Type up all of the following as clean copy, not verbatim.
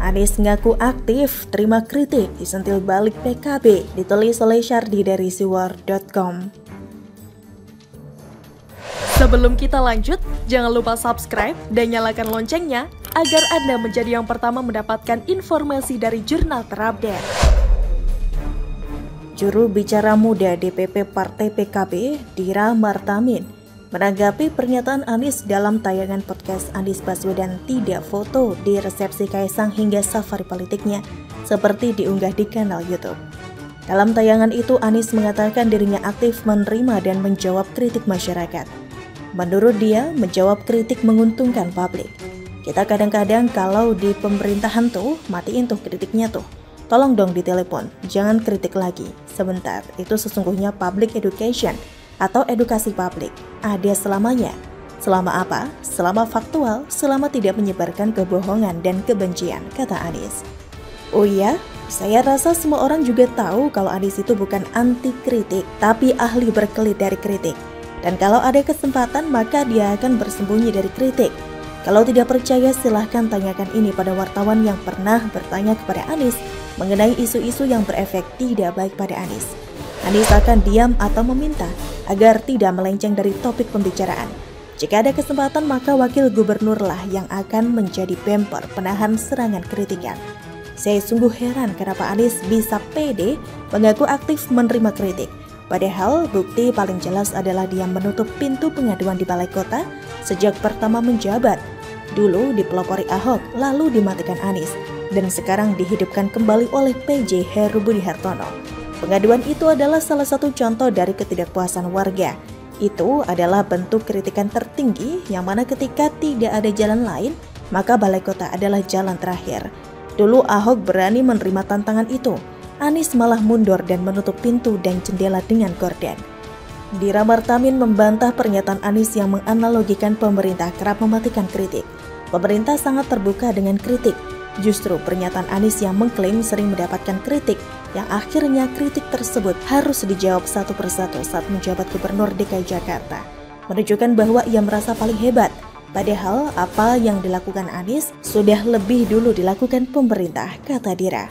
Anies ngaku aktif terima kritik disentil balik PKB, ditulis oleh Syardi dari siwar.com. Sebelum kita lanjut, jangan lupa subscribe dan nyalakan loncengnya agar Anda menjadi yang pertama mendapatkan informasi dari jurnal terupdate. Juru bicara muda DPP Partai PKB, Dira Martamin, menanggapi pernyataan Anies dalam tayangan podcast Anies Baswedan tidak foto di resepsi Kaisang hingga safari politiknya, seperti diunggah di kanal YouTube. Dalam tayangan itu, Anies mengatakan dirinya aktif menerima dan menjawab kritik masyarakat. Menurut dia, menjawab kritik menguntungkan publik. Kita kadang-kadang kalau di pemerintahan tuh, matiin tuh kritiknya tuh. Tolong dong ditelepon, jangan kritik lagi. Sebentar, itu sesungguhnya public education atau edukasi publik. Ada selamanya. Selama apa? Selama faktual, selama tidak menyebarkan kebohongan dan kebencian, kata Anies. Oh iya, saya rasa semua orang juga tahu kalau Anies itu bukan anti kritik, tapi ahli berkelit dari kritik. Dan kalau ada kesempatan, maka dia akan bersembunyi dari kritik. Kalau tidak percaya, silahkan tanyakan ini pada wartawan yang pernah bertanya kepada Anies mengenai isu-isu yang berefek tidak baik pada Anies. Anies akan diam atau meminta agar tidak melenceng dari topik pembicaraan. Jika ada kesempatan, maka wakil gubernur lah yang akan menjadi bemper penahan serangan kritikan. Saya sungguh heran kenapa Anies bisa pede mengaku aktif menerima kritik. Padahal bukti paling jelas adalah dia menutup pintu pengaduan di Balai Kota sejak pertama menjabat. Dulu dipelopori Ahok, lalu dimatikan Anies, dan sekarang dihidupkan kembali oleh PJ Heru Budi Hartono. Pengaduan itu adalah salah satu contoh dari ketidakpuasan warga. Itu adalah bentuk kritikan tertinggi yang mana ketika tidak ada jalan lain, maka Balai Kota adalah jalan terakhir. Dulu Ahok berani menerima tantangan itu. Anies malah mundur dan menutup pintu dan jendela dengan gorden. Dira Martamin membantah pernyataan Anies yang menganalogikan pemerintah kerap mematikan kritik. Pemerintah sangat terbuka dengan kritik. Justru pernyataan Anies yang mengklaim sering mendapatkan kritik, yang akhirnya kritik tersebut harus dijawab satu persatu saat menjabat gubernur DKI Jakarta, menunjukkan bahwa ia merasa paling hebat. Padahal apa yang dilakukan Anies sudah lebih dulu dilakukan pemerintah, kata Dira.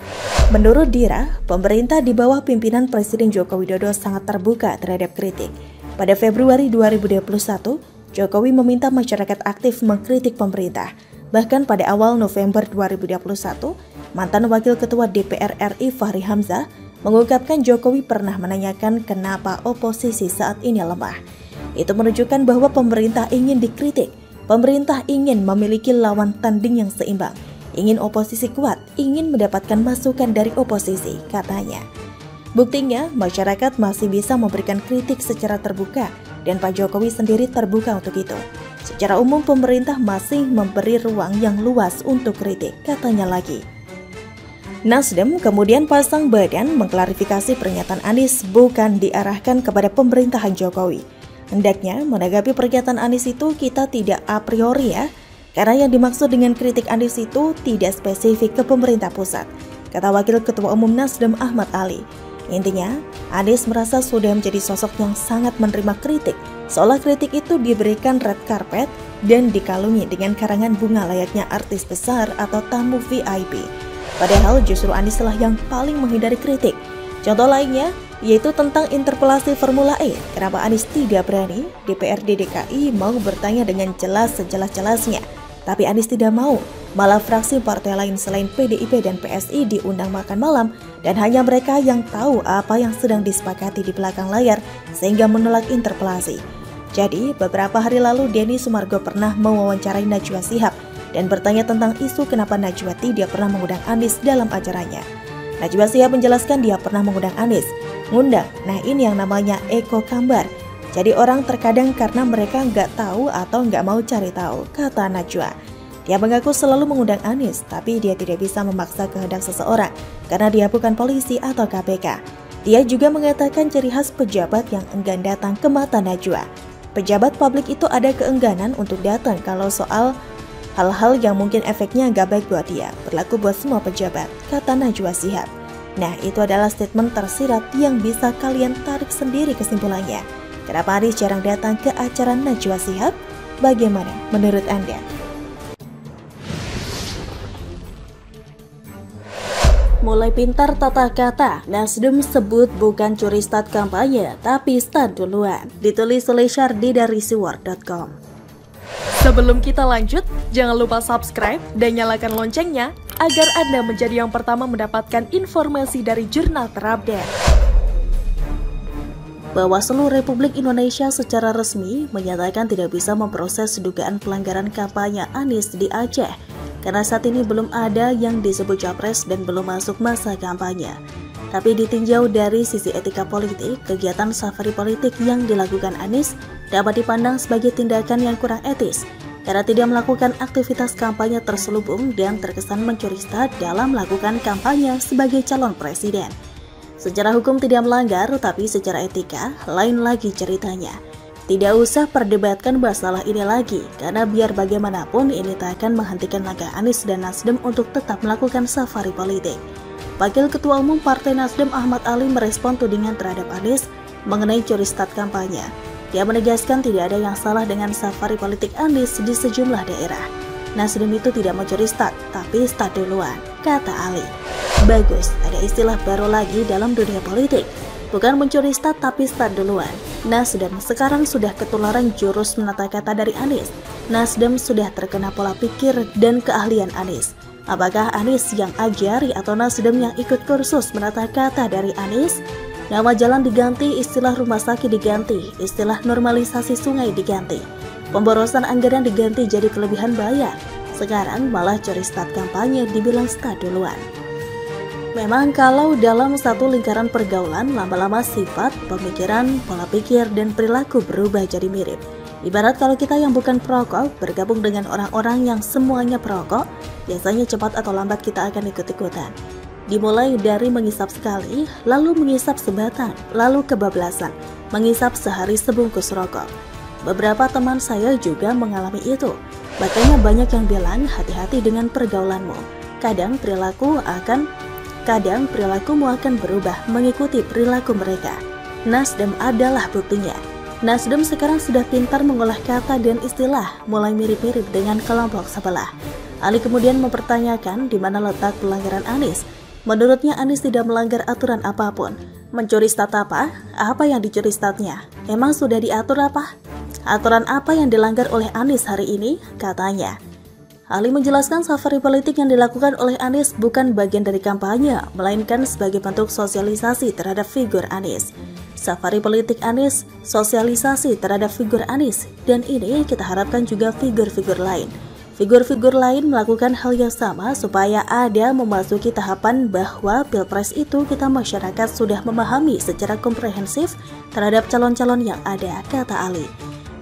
Menurut Dira, pemerintah di bawah pimpinan Presiden Joko Widodo sangat terbuka terhadap kritik. Pada Februari 2021, Jokowi meminta masyarakat aktif mengkritik pemerintah. Bahkan pada awal November 2021, mantan Wakil Ketua DPR RI Fahri Hamzah mengungkapkan Jokowi pernah menanyakan kenapa oposisi saat ini lemah. Itu menunjukkan bahwa pemerintah ingin dikritik, pemerintah ingin memiliki lawan tanding yang seimbang, ingin oposisi kuat, ingin mendapatkan masukan dari oposisi, katanya. Buktinya, masyarakat masih bisa memberikan kritik secara terbuka, dan Pak Jokowi sendiri terbuka untuk itu. Secara umum pemerintah masih memberi ruang yang luas untuk kritik, katanya lagi. Nasdem kemudian pasang badan mengklarifikasi pernyataan Anies bukan diarahkan kepada pemerintahan Jokowi. Hendaknya menanggapi pernyataan Anies itu kita tidak a priori ya, karena yang dimaksud dengan kritik Anies itu tidak spesifik ke pemerintah pusat, kata Wakil Ketua Umum Nasdem Ahmad Ali. Intinya, Anies merasa sudah menjadi sosok yang sangat menerima kritik, seolah kritik itu diberikan red carpet dan dikalungi dengan karangan bunga layaknya artis besar atau tamu VIP. Padahal justru Anies lah yang paling menghindari kritik. Contoh lainnya, yaitu tentang interpelasi Formula E. Kenapa Anies tidak berani? DPRD DKI mau bertanya dengan jelas sejelas-jelasnya, tapi Anies tidak mau. Malah fraksi partai lain selain PDIP dan PSI diundang makan malam, dan hanya mereka yang tahu apa yang sedang disepakati di belakang layar sehingga menolak interpelasi. Jadi, beberapa hari lalu Denny Sumargo pernah mewawancarai Najwa Shihab dan bertanya tentang isu kenapa Najwa tidak pernah mengundang Anies dalam acaranya. Najwa Shihab menjelaskan dia pernah mengundang Anies. Ngundang, nah ini yang namanya eko kambar. Jadi orang terkadang karena mereka nggak tahu atau nggak mau cari tahu, kata Najwa. Dia mengaku selalu mengundang Anies, tapi dia tidak bisa memaksa kehendak seseorang karena dia bukan polisi atau KPK. Dia juga mengatakan ciri khas pejabat yang enggan datang ke mata Najwa. Pejabat publik itu ada keengganan untuk datang kalau soal hal-hal yang mungkin efeknya nggak baik buat dia, berlaku buat semua pejabat, kata Najwa Shihab. Nah, itu adalah statement tersirat yang bisa kalian tarik sendiri kesimpulannya. Kenapa Anies jarang datang ke acara Najwa Shihab? Bagaimana menurut Anda? Mulai pintar tata kata, Nasdem sebut bukan curi start kampanye, tapi start duluan. Ditulis oleh Syardi dari siwar.com. Sebelum kita lanjut, jangan lupa subscribe dan nyalakan loncengnya agar Anda menjadi yang pertama mendapatkan informasi dari jurnal terupdate. Bawaslu Republik Indonesia secara resmi menyatakan tidak bisa memproses dugaan pelanggaran kampanye Anies di Aceh karena saat ini belum ada yang disebut capres dan belum masuk masa kampanye. Tapi ditinjau dari sisi etika politik, kegiatan safari politik yang dilakukan Anies dapat dipandang sebagai tindakan yang kurang etis karena tidak melakukan aktivitas kampanye terselubung dan terkesan mencuri start dalam melakukan kampanye sebagai calon presiden. Secara hukum tidak melanggar, tapi secara etika lain lagi ceritanya. Tidak usah perdebatkan masalah ini lagi, karena biar bagaimanapun ini tak akan menghentikan langkah Anies dan Nasdem untuk tetap melakukan safari politik. Wakil Ketua Umum Partai Nasdem Ahmad Ali merespon tudingan terhadap Anies mengenai curi start kampanye. Dia menegaskan tidak ada yang salah dengan safari politik Anies di sejumlah daerah. Nasdem itu tidak mencuri start, tapi start duluan, kata Ali. Bagus, ada istilah baru lagi dalam dunia politik. Bukan mencuri start tapi start duluan. Nasdem sekarang sudah ketularan jurus menata kata dari Anies. Nasdem sudah terkena pola pikir dan keahlian Anies. Apakah Anies yang ajari atau Nasdem yang ikut kursus menata kata dari Anies? Nama jalan diganti, istilah rumah sakit diganti, istilah normalisasi sungai diganti. Pemborosan anggaran diganti jadi kelebihan bayar. Sekarang malah curi start kampanye dibilang start duluan. Memang kalau dalam satu lingkaran pergaulan, lama-lama sifat, pemikiran, pola pikir, dan perilaku berubah jadi mirip. Ibarat kalau kita yang bukan perokok bergabung dengan orang-orang yang semuanya perokok, biasanya cepat atau lambat kita akan ikut-ikutan. Dimulai dari mengisap sekali, lalu mengisap sebatang, lalu kebablasan, mengisap sehari sebungkus rokok. Beberapa teman saya juga mengalami itu. Makanya banyak yang bilang hati-hati dengan pergaulanmu. Kadang perilakumu akan berubah mengikuti perilaku mereka. Nasdem adalah buktinya. Nasdem sekarang sudah pintar mengolah kata dan istilah, mulai mirip-mirip dengan kelompok sebelah. Ali kemudian mempertanyakan di mana letak pelanggaran Anies. Menurutnya Anies tidak melanggar aturan apapun. Mencuri start apa? Apa yang dicuri startnya? Emang sudah diatur apa? Aturan apa yang dilanggar oleh Anies hari ini? Katanya. Ali menjelaskan safari politik yang dilakukan oleh Anies bukan bagian dari kampanye, melainkan sebagai bentuk sosialisasi terhadap figur Anies. Safari politik Anies, sosialisasi terhadap figur Anies, dan ini kita harapkan juga figur-figur lain. Figur-figur lain melakukan hal yang sama supaya ada memasuki tahapan bahwa Pilpres itu kita masyarakat sudah memahami secara komprehensif terhadap calon-calon yang ada, kata Ali.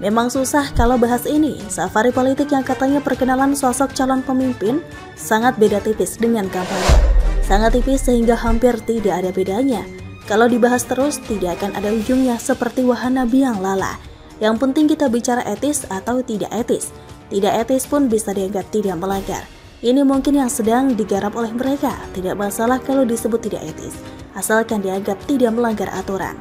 Memang susah kalau bahas ini, safari politik yang katanya perkenalan sosok calon pemimpin sangat beda tipis dengan kampanye. Sangat tipis sehingga hampir tidak ada bedanya. Kalau dibahas terus tidak akan ada ujungnya seperti wahana biang lala. Yang penting kita bicara etis atau tidak etis. Tidak etis pun bisa dianggap tidak melanggar. Ini mungkin yang sedang digarap oleh mereka. Tidak masalah kalau disebut tidak etis, asalkan dianggap tidak melanggar aturan.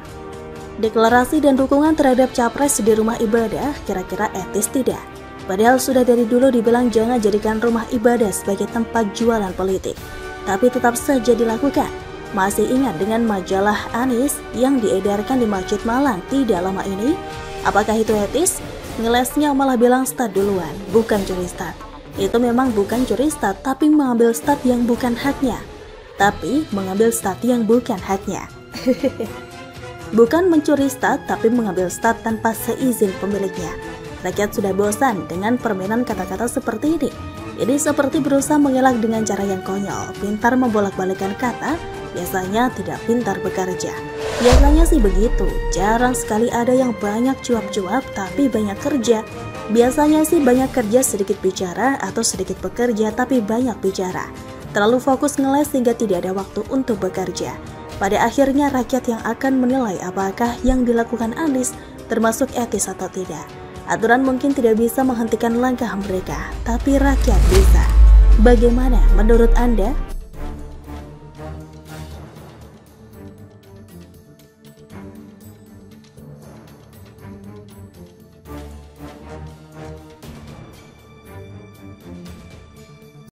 Deklarasi dan dukungan terhadap capres di rumah ibadah kira-kira etis tidak? Padahal sudah dari dulu dibilang jangan jadikan rumah ibadah sebagai tempat jualan politik. Tapi tetap saja dilakukan. Masih ingat dengan majalah Anies yang diedarkan di Masjid Malang tidak lama ini? Apakah itu etis? Ngelesnya malah bilang start duluan, bukan curi start. Itu memang bukan curi start, tapi mengambil start yang bukan haknya. Bukan mencuri start, tapi mengambil start tanpa seizin pemiliknya. Rakyat sudah bosan dengan permainan kata-kata seperti ini. Ini seperti berusaha mengelak dengan cara yang konyol, pintar membolak-balikan kata, biasanya tidak pintar bekerja. Biasanya sih begitu, jarang sekali ada yang banyak cuap-cuap tapi banyak kerja. Biasanya sih banyak kerja sedikit bicara atau sedikit bekerja tapi banyak bicara. Terlalu fokus ngeles sehingga tidak ada waktu untuk bekerja. Pada akhirnya rakyat yang akan menilai apakah yang dilakukan Anies termasuk etis atau tidak. Aturan mungkin tidak bisa menghentikan langkah mereka, tapi rakyat bisa. Bagaimana menurut Anda?